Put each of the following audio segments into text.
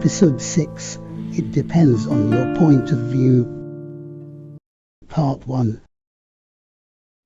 Episode 6, It Depends on Your Point of View. Part 1.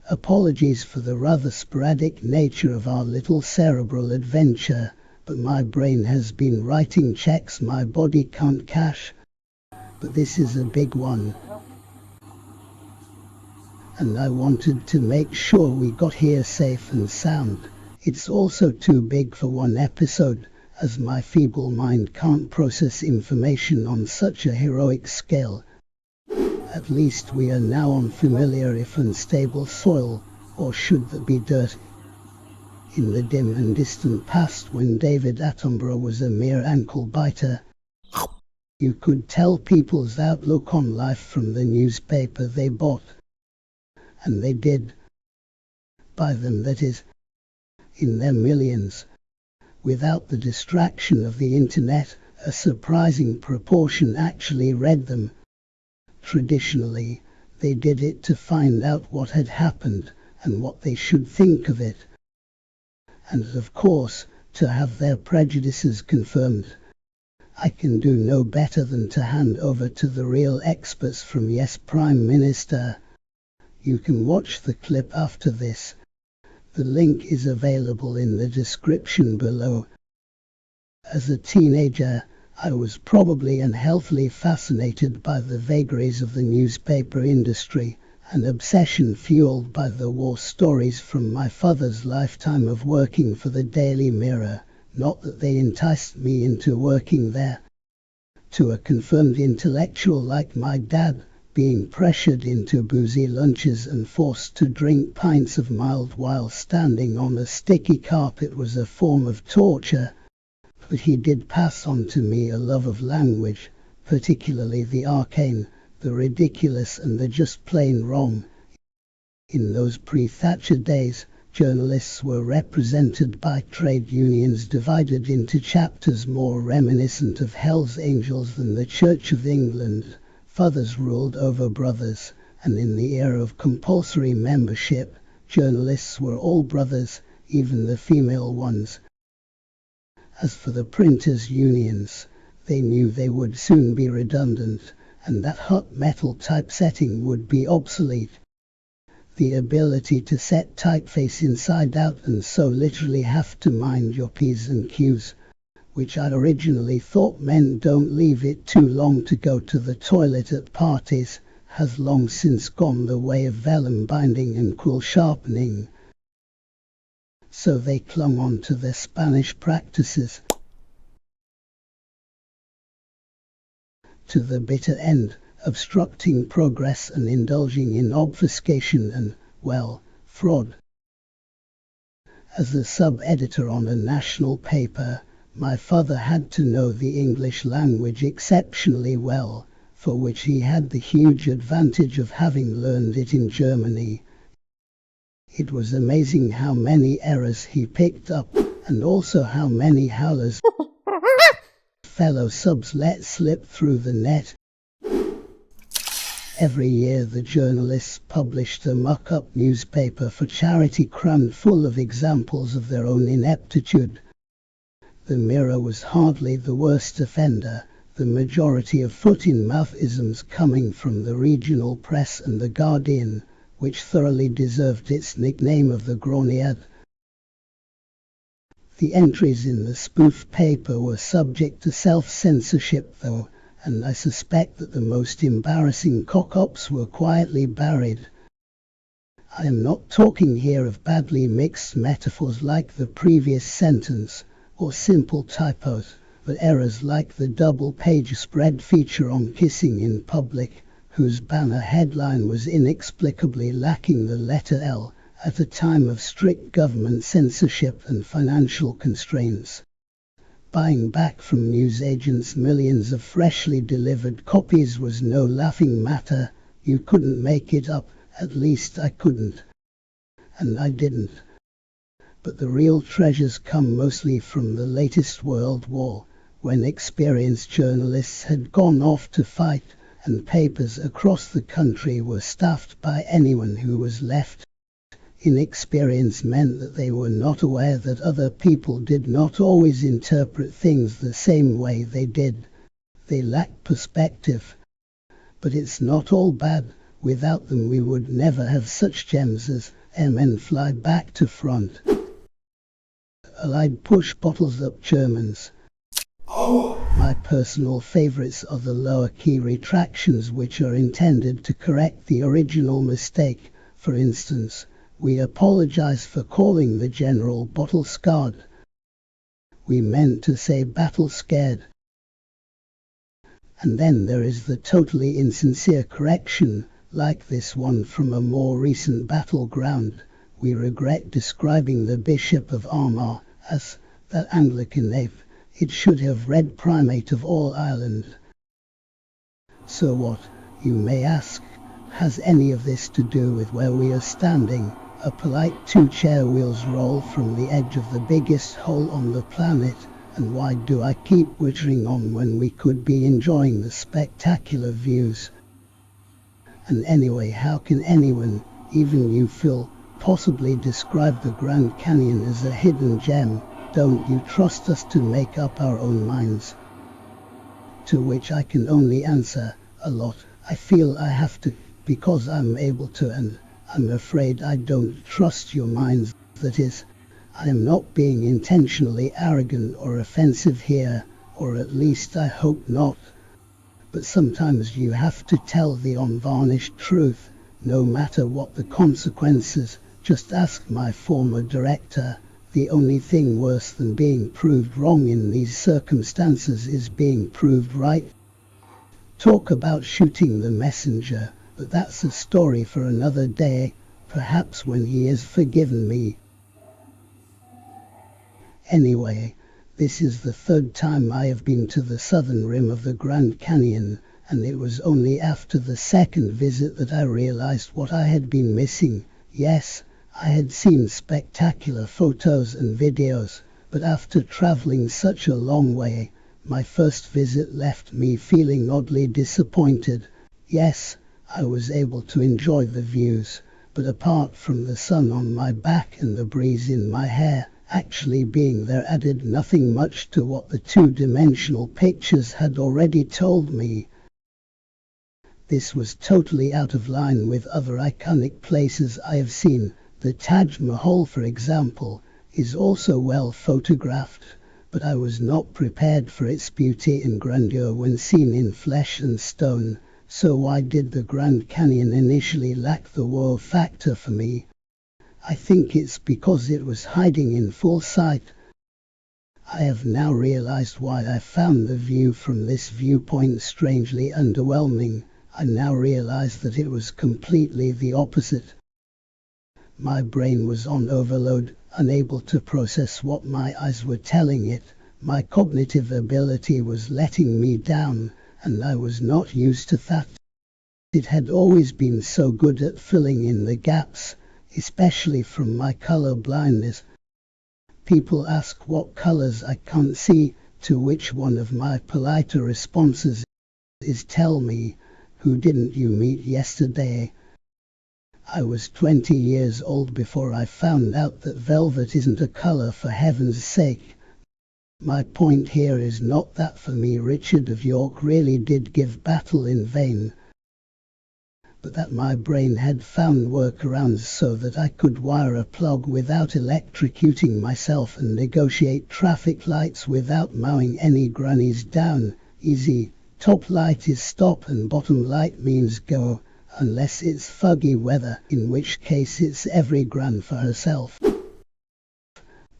Apologies for the rather sporadic nature of our little cerebral adventure, but my brain has been writing checks my body can't cash. But this is a big one. And I wanted to make sure we got here safe and sound. It's also too big for one episode, as my feeble mind can't process information on such a heroic scale. At least we are now on familiar if unstable soil, or should there be dirt? In the dim and distant past, when David Attenborough was a mere ankle-biter, you could tell people's outlook on life from the newspaper they bought. And they did. Buy them, that is, in their millions. Without the distraction of the internet, a surprising proportion actually read them. Traditionally, they did it to find out what had happened and what they should think of it. And of course, to have their prejudices confirmed. I can do no better than to hand over to the real experts from Yes Prime Minister. You can watch the clip after this. The link is available in the description below. As a teenager, I was probably unhealthily fascinated by the vagaries of the newspaper industry, an obsession fueled by the war stories from my father's lifetime of working for the Daily Mirror, not that they enticed me into working there. To a confirmed intellectual like my dad, being pressured into boozy lunches and forced to drink pints of mild while standing on a sticky carpet was a form of torture. But he did pass on to me a love of language, particularly the arcane, the ridiculous and the just plain wrong. In those pre-Thatcher days, journalists were represented by trade unions divided into chapters more reminiscent of Hell's Angels than the Church of England. Fathers ruled over brothers, and in the era of compulsory membership, journalists were all brothers, even the female ones. As for the printers' unions, they knew they would soon be redundant, and that hot metal typesetting would be obsolete. The ability to set typeface inside out and so literally have to mind your P's and Q's, which I originally thought meant don't leave it too long to go to the toilet at parties, has long since gone the way of vellum binding and quill sharpening. So they clung on to their Spanish practices to the bitter end, obstructing progress and indulging in obfuscation and, well, fraud. As a sub-editor on a national paper, my father had to know the English language exceptionally well, for which he had the huge advantage of having learned it in Germany. It was amazing how many errors he picked up, and also how many howlers fellow subs let slip through the net. Every year the journalists published a muck-up newspaper for charity crammed full of examples of their own ineptitude. The Mirror was hardly the worst offender, the majority of foot-in-mouth-isms coming from the regional press and the Guardian, which thoroughly deserved its nickname of the Groeniad. The entries in the spoof paper were subject to self-censorship though, and I suspect that the most embarrassing cock-ups were quietly buried. I am not talking here of badly mixed metaphors like the previous sentence, or simple typos, but errors like the double-page spread feature on kissing in public, whose banner headline was inexplicably lacking the letter L, at a time of strict government censorship and financial constraints. Buying back from newsagents millions of freshly delivered copies was no laughing matter. You couldn't make it up, at least I couldn't. And I didn't. But the real treasures come mostly from the latest World War, when experienced journalists had gone off to fight, and papers across the country were staffed by anyone who was left. Inexperience meant that they were not aware that other people did not always interpret things the same way they did, They lack perspective. But it's not all bad. Without them we would never have such gems as and fly back to front. Allied push bottles up Germans. My personal favorites are the lower key retractions, which are intended to correct the original mistake. For instance, we apologize for calling the general bottle scarred. We meant to say battle scared. And then there is the totally insincere correction, like this one from a more recent battleground. We regret describing the Bishop of Armagh as that Anglican knave. It should have read Primate of all Ireland. So what, you may ask, has any of this to do with where we are standing? A polite 2 chair wheels roll from the edge of the biggest hole on the planet, and why do I keep wittering on when we could be enjoying the spectacular views? And anyway, how can anyone, even you Phil, possibly describe the Grand Canyon as a hidden gem? Don't you trust us to make up our own minds? To which I can only answer, a lot. I feel I have to, because I'm able to, and I'm afraid I don't trust your minds. That is, I am not being intentionally arrogant or offensive here, or at least I hope not. But sometimes you have to tell the unvarnished truth, no matter what the consequences. Just ask my former director. The only thing worse than being proved wrong in these circumstances is being proved right. Talk about shooting the messenger, but that's a story for another day, perhaps when he has forgiven me. Anyway, this is the 3rd time I have been to the southern rim of the Grand Canyon, and it was only after the 2nd visit that I realized what I had been missing. Yes, I had seen spectacular photos and videos, but after traveling such a long way, my first visit left me feeling oddly disappointed. Yes, I was able to enjoy the views, but apart from the sun on my back and the breeze in my hair, actually being there added nothing much to what the 2-dimensional pictures had already told me. This was totally out of line with other iconic places I have seen. The Taj Mahal, for example, is also well photographed, but I was not prepared for its beauty and grandeur when seen in flesh and stone. So why did the Grand Canyon initially lack the wow factor for me? I think it's because it was hiding in full sight. I have now realized why I found the view from this viewpoint strangely underwhelming. I now realize that it was completely the opposite. My brain was on overload, unable to process what my eyes were telling it. My cognitive ability was letting me down, and I was not used to that. It had always been so good at filling in the gaps, especially from my color blindness. People ask what colors I can't see, to which one of my politer responses is, "Tell me, who didn't you meet yesterday?" I was 20 years old before I found out that velvet isn't a color, for heaven's sake. My point here is not that for me Richard of York really did give battle in vain, but that my brain had found workarounds so that I could wire a plug without electrocuting myself and negotiate traffic lights without mowing any grannies down. Easy. Top light is stop and bottom light means go. Unless it's foggy weather, in which case it's every gran for herself.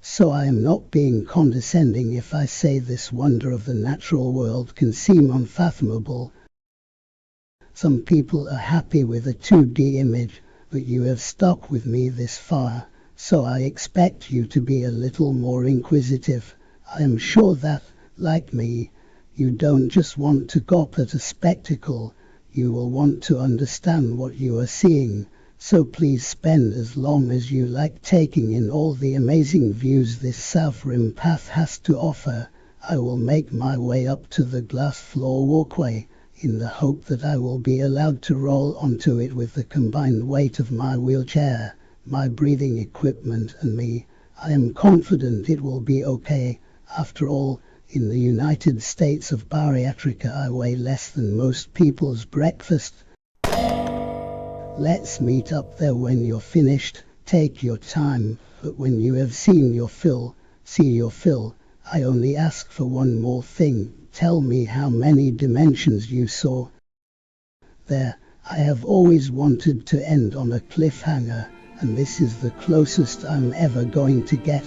So I am not being condescending if I say this wonder of the natural world can seem unfathomable. Some people are happy with a 2D image, but you have stuck with me this far, so I expect you to be a little more inquisitive. I am sure that, like me, you don't just want to gawp at a spectacle. You will want to understand what you are seeing, so please spend as long as you like taking in all the amazing views this South Rim path has to offer. I will make my way up to the glass floor walkway, in the hope that I will be allowed to roll onto it with the combined weight of my wheelchair, my breathing equipment and me. I am confident it will be okay. After all, In the United States of Bariatrica, I weigh less than most people's breakfast. Let's meet up there when you're finished. Take your time, but when you have seen your fill, see your fill. I only ask for one more thing. Tell me how many dimensions you saw. There, I have always wanted to end on a cliffhanger, and this is the closest I'm ever going to get.